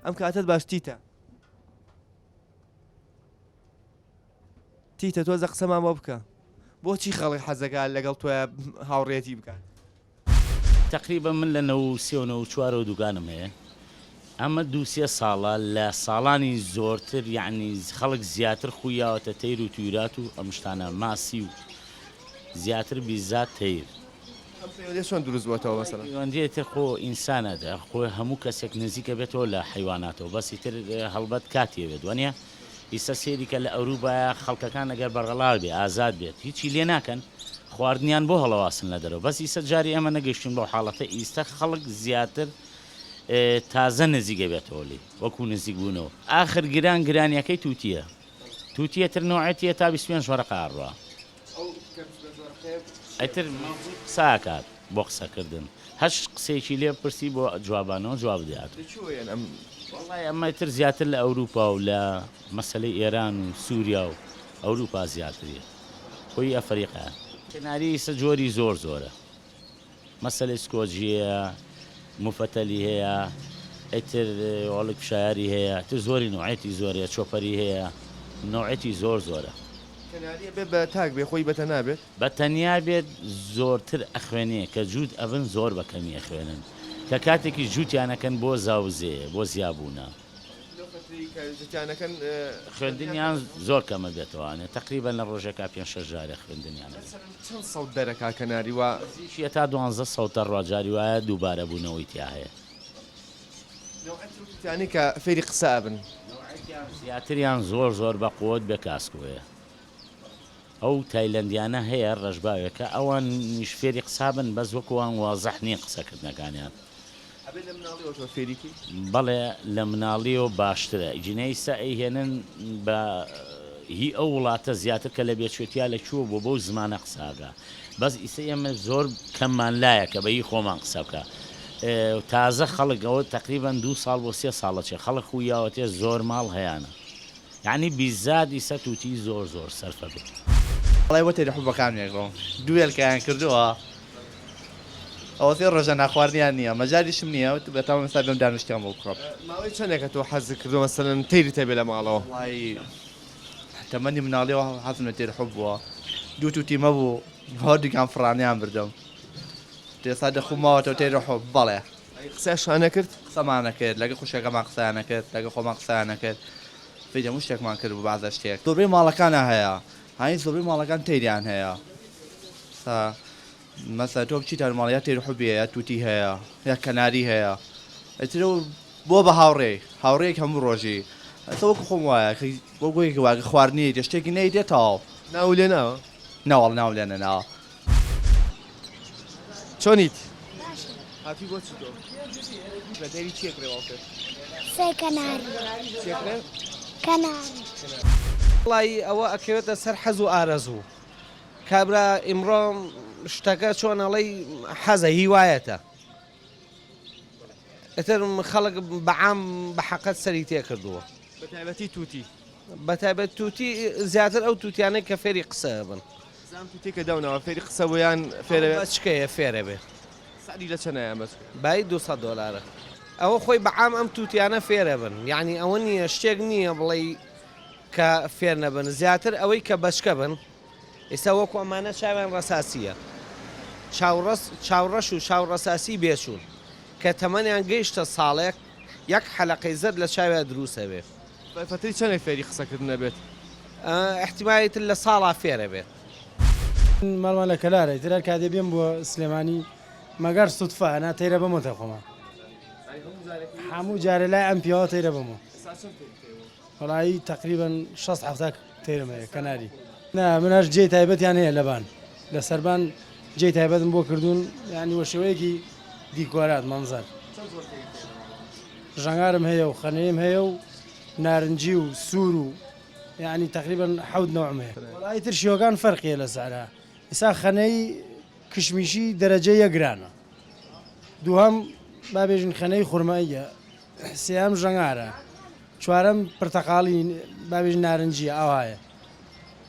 ئەم کاتت باش تیتە تۆزە قسەمان بۆ بکە بۆچی خەڵک حەزەکە لەگەڵ تۆ هاوڕێتی بکات تقریبا من لە 1994 دوکانم هەیە ئەمە دووسێ ساڵە لە ساڵانی زۆرتر یعنی خەڵک زیاتر خویاوەتە تەیر و تویرات و ئەم شتانە ماسی و زیاتر بیزات تەیر چۆن دروست بووەتەوە مەسەڵەن پەیوەندیتر خۆ ئینسانەدا خۆ هەموو کەسێک نزیکە بێتەوە لە حیواناتەوە بەسی تر هەڵبەت کاتێ بێت وانە ئیستا سێریکە لە ئەوروپایە خەڵکەکان ئەگەر بەرگەڵاو بێ ئازاد بێت هیچی لێ ناکەن خواردنیان بۆ هەڵەواسن لە دەرەوە بەس ئیستا جاری ئەمە نەگەشتین بۆ حاڵەتە ئیستا خەڵک زیاتر تازە نزیکە بێتەوە لێ وەکو نزیک بوونەوە ئاخر گرانیەکەی تووتیەتر نوعەتیە تا 25 وەرەقە ئاڕوا ئەتر ساکات بۆ قسەکردن هەش قسێکی لێ پرسی بۆ جوابانەوە جواب دێت وڵای ئەمە تر زیاتر لە ئەوروپا و لە مەسەلەی ئێران و سووریا و ئەوروپا زیاتریە خۆی ئەفریقا کناری ئیسە جۆری زۆرە مەسەلەی سکۆجیە موفەتەلی هەیە ئەتر وەڵک پیشایاری هەیە تر زۆری نوعەتی زۆرە چۆپەری هەیە نوعەتی زۆرە بێ بە تاک بێ خۆی بەتە نابێت بە تەنیا بێت زۆرتر ئەخوێنێ کە جوود ئەبن زۆر بەکەمی ئەخوێنن کە کاتێکی جووتیانەکەن بۆ زاوزێ بۆ زیابوونە خوێندنیان زۆر کەمە بێتوانێت تقریبا لە ڕۆژێکا 5-6 جارە خوێندنیان چەند سەوت دەرەکا کەناری وە تا 12 سەوتە ڕواجاری وایە دووبارە بوونەوەی تیا هەیە یانی کە فێری قسە بن زیاتریان زۆر بە قوت بێ کاسکوەیە ئەو تایلەندیانە هەیە ڕەشباوێکە ئەوان نیش فێری قسابن بەس وەکوان وازەح نییە قسەکردنەکانیان بەڵێ لە مناڵیەوە باشترە جینەیسا ئەیهێنن بە هی ئەو وڵاتە زیاتر کە لە بێچێتیا لە کووە بۆ بۆ زمانە قساگا بەس ئیسە ئێمە زۆر کەممان لایە کە بە هی خۆمان قسە بکە تازە خەڵکەوە تقریبا 2 ساڵ بۆ 3 ساڵە چێ خەڵک خویاوەتێ زۆر ماڵ هەیەە یعنی بیزاد ئیسە تووتی زۆر سەرفە بێت وڵای بۆ تێری حوبەکان مێگڵ دوێلکەیان کردووە ئەوە سێ ڕۆژە ناخواردیان نییە مەجاریشم نییە بێتەوە مەستا بێم دانیشتیان بۆ بکڕۆم ماوەی چەندێکە تۆ حەزت کردو مەسەلەن تەیری تێبێ لە ماڵەوە وڵی تەمەنی مناڵیەوە حەزم لە تێری حوب بووە دوو تووتی مەبوو هەردووکان فڕانیان بردەم تێستا دەخومەوەتەوە تێری حوب بەڵێ قسەشانە کرد قسەمانە کرد لەگە خوشەکەمان قسەیانە کرد لەگە خۆمان قسەیانە کرد فێدە هەموو شتێکمان کرد بوو بازە شتێک زۆربەی ماڵەکانە هەیە هاین زۆربەی ماڵەکان تەیریان هەیە مەسە تۆ بچیتە ماڵەیە تێری حوبی هەیە تووتی هەیە یا کەناری هەیە ئەتر بۆ بە هاوڕێیەک هەموو ڕۆژی ئەسە وەکو خۆم وایە بۆ گوێیەکی واگە خواردنی دەشتێکی نەی دێتەوە ناو لێ ناوە ناوەڵ ناو لێنە ناوە چۆنیت هاتی بۆ چی تۆ بە دەری چێکرێەوە کرد سێ کەناری وڵی ئەوە ئەکەوێتە سەر حەز و ئارەزوو کابرا ئیمڕۆ شتەکە چۆنەڵی حەزە هیوایەتە ئەتر خەڵک بەعام بە حەقەت سەری تێ کردووە بەتایبەتی تووتی بەتایبەت تووتی زیاتر ئەو تووتیانەی کە فێری قسە بن زانام تووتی کە داونەوە فێری قسە بۆیان فێرە چکەیە فێرە بێ سادی لە چەنایە مەس بای 200 دلارە ئەوە خۆی بەعام ئەم تووتیانە فێرە بن یعنی ئەوە نییە شتێک نییە بڵێ کە فێر نەبن زیاتر ئەوەی کە بەشکە بن ئێستا وەکو ئەمانە چاویان ڕەساسیە چاوڕەش و چاوڕەساسی بێچوون کە تەمەنیان گەیشتە ساڵێک یەک حەلەقەی زەر لە چاویان دروستە بێت فتری چەندێک فێری قسەکردنە بێت احتیمایەتر لە ساڵا فێرە بێت ماڵمان لە کەلارە ترە کاتێ بێم بۆ سلێمانی مەگەر سوتفە هەنا تەیرە بمەتە خۆمە هەموو جارە لای ئەم پیاوە تەیرە بمە وڵایی تقریبا 60 تەیرم هەیە کەناری من هەر جێی تایبەتیان هەیە لەبان لە سەربان جێی تایبەتم بۆ کردوون ینی وەشەوەیەکی دیکۆرات مەنزەر ژەنگارم هەیە و خەنەیەم هەیە و نارنجی و سوور و ینی تقریبا 7 نوعم هەیە وڵایی تر شیوەکان فەرقیە لە سارە ئێستا خەنەی کشمیشی دەرەجە یەکگرانە دووهەم بابێژین خەنەی خورماییە سێهەم ژەنگارە چوارەم پرتەقاڵی بابێژ نارنجیە ئەوایە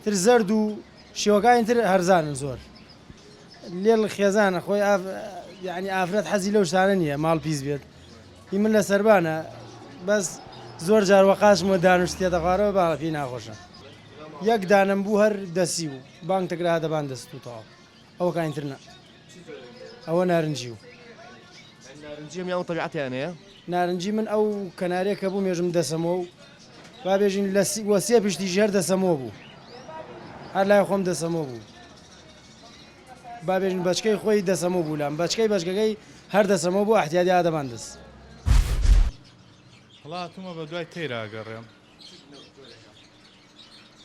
تر زەرد و شێوەکانی تر هەرزانن زۆر لێڵ خێزانە خۆی ینی ئافرەت حەزی لەو شتانە نییە ماڵ پیس بێت هی من لە سەربانە بەس زۆر جاروەقاشمە دانوشتێ دەخوارەوە باڵی ناخۆشە یەک دانم بوو هەر دەسی و بانگ تەگرا دەبان دەستوتەوە ئەوە کاینترنا ئەوە نارنجی و نارنجیم یان طبیعەتیان هەیە نارنجی من ئەو کەنارێک کە بوو مێژم دەسەمەوە و با بێژین لە وەسیە پشتی ژێر دەسەمەوە بوو هەر لای خۆم دەسەمەوە بوو با بێژین بەچکەی خۆی دەسەمەوە بوو لام بەچکەی بەچکەکەی هەر دەسەمەوە بوو احتیادی ئادەمان دەست وڵاتمە بە دوای تێراگەڕێم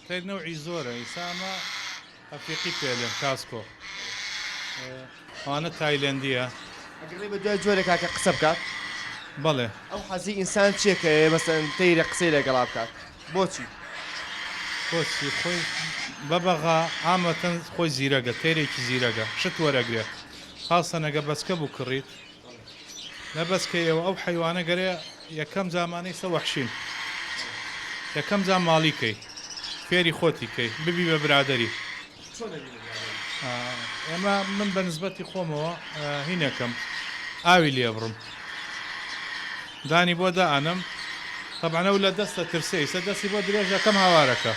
تێر نەوعی زۆرە ئیسامە ئەفریقی پێلێن کاسکۆ ئەوانە تایلەندیە ئەگەڕێ بە دوای جۆرێک کاکە قسە بکات بەڵێ ئەو حەزی ئینسان چێکە مەسەن تەیرە قسەی لەگەڵا بکات بۆچی بۆچی خۆی بەبەغا ئامەتەن خۆی زیرەگە تێرێکی زیرەگە شت وەرەگرێ خاستەنەگە بەسکە بوو کڕیت لە بەسکەیەوە ئەو حیوانە گەرێ یەکەم زمانەی سە وەحشین یەکەم زان ماڵیکەی فێری خۆتیکەی ببی بە برادەری ئێمە من بە نسبەتی خۆمەوە هینەکەم ئاوی لێ بڕم دانی بۆ دائەنم طبعا ئەو لە دەستە ترسەی سە دەستی بۆ درێژەکەم هاوارەکە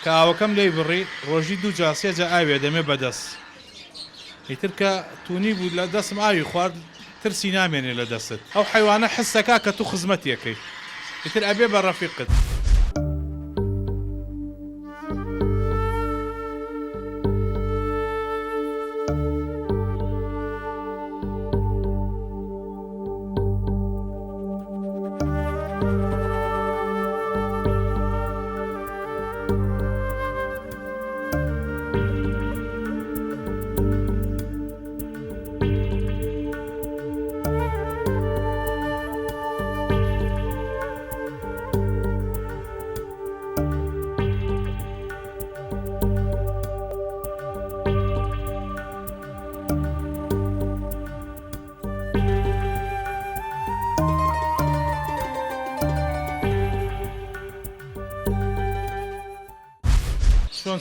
کە ئاوەکەم لێی بڕی ڕۆژی دوو جاسێجە ئاوێ دەمێ بەدەست ئیتر کە تونی بوو لە دەستم ئاوی خوارد ترسی نامێنێ لە دەستت ئەو حیوانە حسەکە کە تو خزمەتیەکەی ئیتر ئەبێ بە ڕەفیقت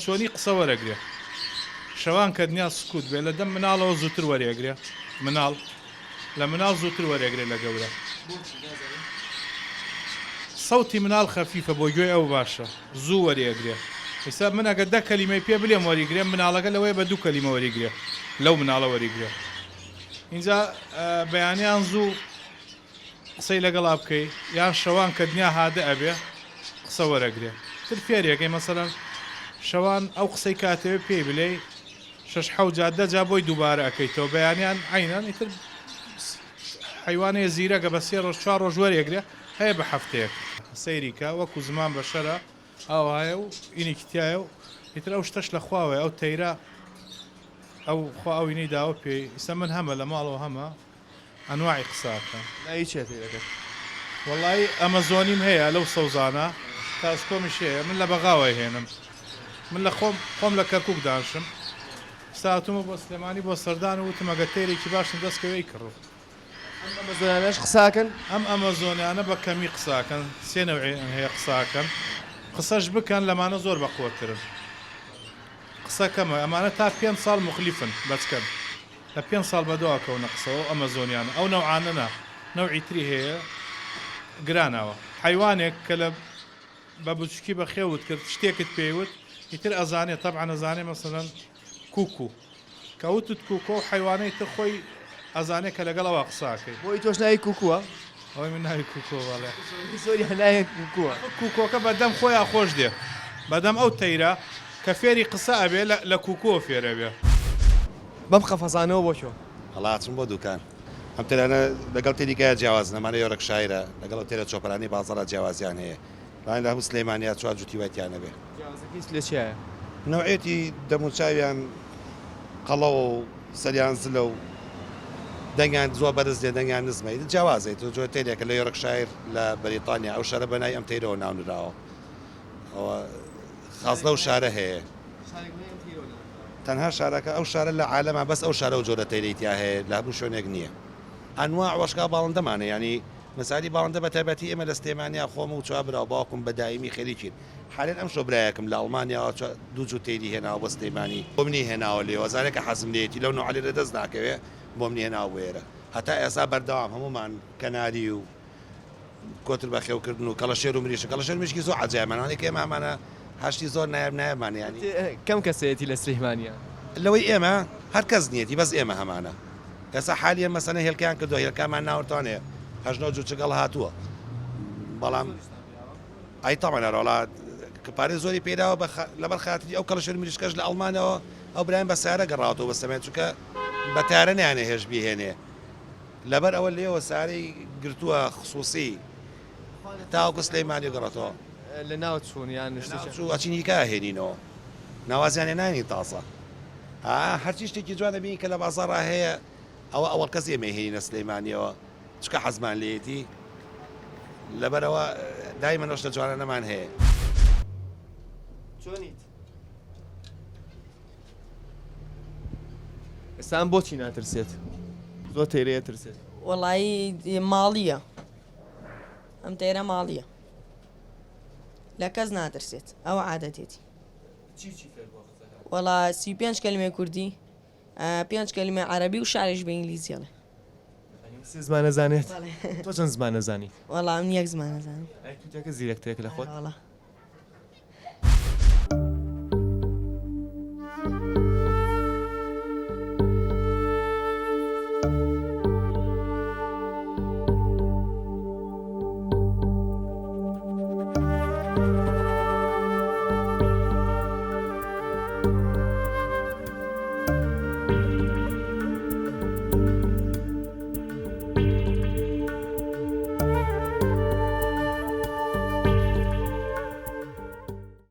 چۆنی قسە وەرەگرێ شەوان کە دنیا سکوت بێ لە دەم مناڵەوە زووتر وەرێگرێ مناڵ لە مناڵ زووتر وەرێگرێ لە گەورە سەوتی مناڵ خەفیفە بۆ گوێی ئەو باشە زوو وەرێگرێ ئێستا من ئەگە دە کەلیمەی پێ بلێم وەریگرێ مناڵەکە لەوەی بە دوو کەلیمە وەریگرێ لەو مناڵە وەریگرێ اینجا بەیانیان زوو قسەی لەگەڵا بکەی یان شەوان کە دنیا هادە ئەبێ قسە وەرەگرێ تر فێرێکەکەی مەسەڵەن شەوان ئەو قسەی کاتەوێ پێی بلێ شش حەوت جادە جا بۆی دووبارە ئەەکەیتەوە بەیانیان عینان ئیتر حیوانەیە زیرەگە بە سێ ڕۆژ چوار ڕۆژ وەرێگرێ هەیە بە هەفتەیەک سەیریکە وەکو زمان بە شەرە ئاوایە و ئینیکتایە و ئیتر ئەو شتەش لە خواوێ ئەو تەیرە ئەو خوا ئەوینەی داوە پێی ئیستا من هەمە لە ماڵەوە هەمە ئەنواعی قساکە نایی چێت تەیرەکەت وەڵی ئەمەزۆنیم هەیە لەو سەوزانە تاسکۆمیش هەیە من لە بەغاوای هێنم من لە خۆم لە کەرکک داشم ساعتمە بۆ سلێمانی بۆ سەردان و وتم ئەگە تێرێکی باشم دەستکەوەی کڕ ئەمەزۆنانەش قساکەن ئەم ئەمەزۆنیانە بە کەمی قساکەن سێ نەوعی هەیە قساکەن قسەش بکەن لەمانە زۆر بەقوترن قسەکەمە ئەمانە تا 5 ساڵ مخلیفن بەچکەن لە 5 ساڵ بەدواکەونە قسەوە ئەمەزۆنیانە ئەو نەوعانەنا نەوعی تری هەیە گرانەوە حیوانێک کە لە بە بچکی بە خێوت کرد شتێکت پێیوت ئیتر ئەزانێ طبعا ئەزانێ مەسەڵەن کوکو کەوتت کوکۆ و حیوانەی تر خۆی ئەزانێ کە لەگەڵەوە قساکەی بۆی تۆش ناوی کوکووە ئەوەی من ناوی کوکۆ بەڵێ زۆری هەنایە کوکووە کوکۆکە بەدەم خۆیان خۆش دێ بەدەم ئەو تەیرە کە فێری قسە ئەبێ لە کوکۆ فێرە بێ بەم قەفەزانەوە بۆ شۆ هەڵاتم بۆ دوکان ئەم تێرانە لەگەڵ تێریکای جیاواز نەمانە یۆرەک شاعرە لەگەڵ تێرە چۆپەرانی بازاڕە جیاوازیان هەیە لاین لە هەموو سلێمانیا چوار جوتی وایتیانە بێ لێ چیایە نەوعێتی دەموچاویان قەڵە و سەریان زلە و دەنگیان زۆر بەرز دێ دەنگیان نزمەی جیاوازێت جۆ تێرێکە لە یۆرەک شاعر لە بەریتانیا ئەو شارە بەنای ئەم تێرەوە ناونراوە ئەوە خازنە و شارە هەیە تەنها شارەکە ئەو شارە لە عالەما بەس ئەو شارە و جۆرە تێریتیا هەیە لە هەموو شوێنێک نییە ئەنواع وەشکا باڵندەمانە ینی مەسادی باڵندە بە تایبەتی ئێمە لە سلێمانیا خۆم و چوا برا باوکم بە دایمی خەریکین حالێن ئەم شۆبرایەکم لە ئەڵمانیا دوو جو تێری هێناوە بە سلێمانی بۆ منی هێناوە لێ وەزارێکە حەزم لێتی لەو نوعلی لە دەست ناکەوێ بۆ منی هێناوە وێرە هەتا ئێسا بەردەوام هەمومان کەناری و کۆتر بە خێوکردن و کەڵەشێر و مریشە کەڵەشێر مشکی زۆر عجایبمانانی کە ئێمەمانە هەشتی زۆر نایبمان ینی کەم کەسەیەتی لە سلەیمانیە لەوەی ئێمە هەر کەس نیەتی بەس ئێمە هەمانە ئێستا حالیە مەسەنە هێلکیان کردو هێلکامان ناوەتوانێ هەژنۆ جوو چگەڵ هاتووە بەڵام ئای تامەنەڕۆڵات کە پارێ زۆری پێداوە لەبەر خاتری ئەو کەڵەشێر مریشکەش لە ئەڵمانەوە ئەو برایان بە سارە گەڕاتەوە بە سەمێن چونکە بەتارە نیانێ هێش بهێنێ لەبەر ئەوە لێەوە سارەی گرتووە خصوصی تاوەکو سلەیمانی گەڕێتەوە لە ناو چوون یان ئەچینیکە هێنینەوە ناوازیانێ نانی تاسە هەرچی شتێکی جوان دەبینی کە لە بازاڕ هەیە ئەوە ئەوەڵ کەس ئێمە هێنینە سلەیمانیەوە چکە حەزمان لێتی لەبەرەوە دایمە نۆشتە جوانە نەمان هەیە چۆنیت ئێستان بۆچی ناترسێت زۆر تێرەیە ترسێت وەڵی ماڵیە ئەم تێرە ماڵیە لە کەس ناترسێت ئەوە عادەتێتی وەڵا 35 کەلیمە کوردی 5 کەلیمە عەرەبی و شارێش بە ئینگلیزیەڵێ سێ زمانە زانێت تۆ چەند زمانە زانی وەڵام یەک زمانە زانم توتەکە زیرەکترێک لە خۆت وەڵا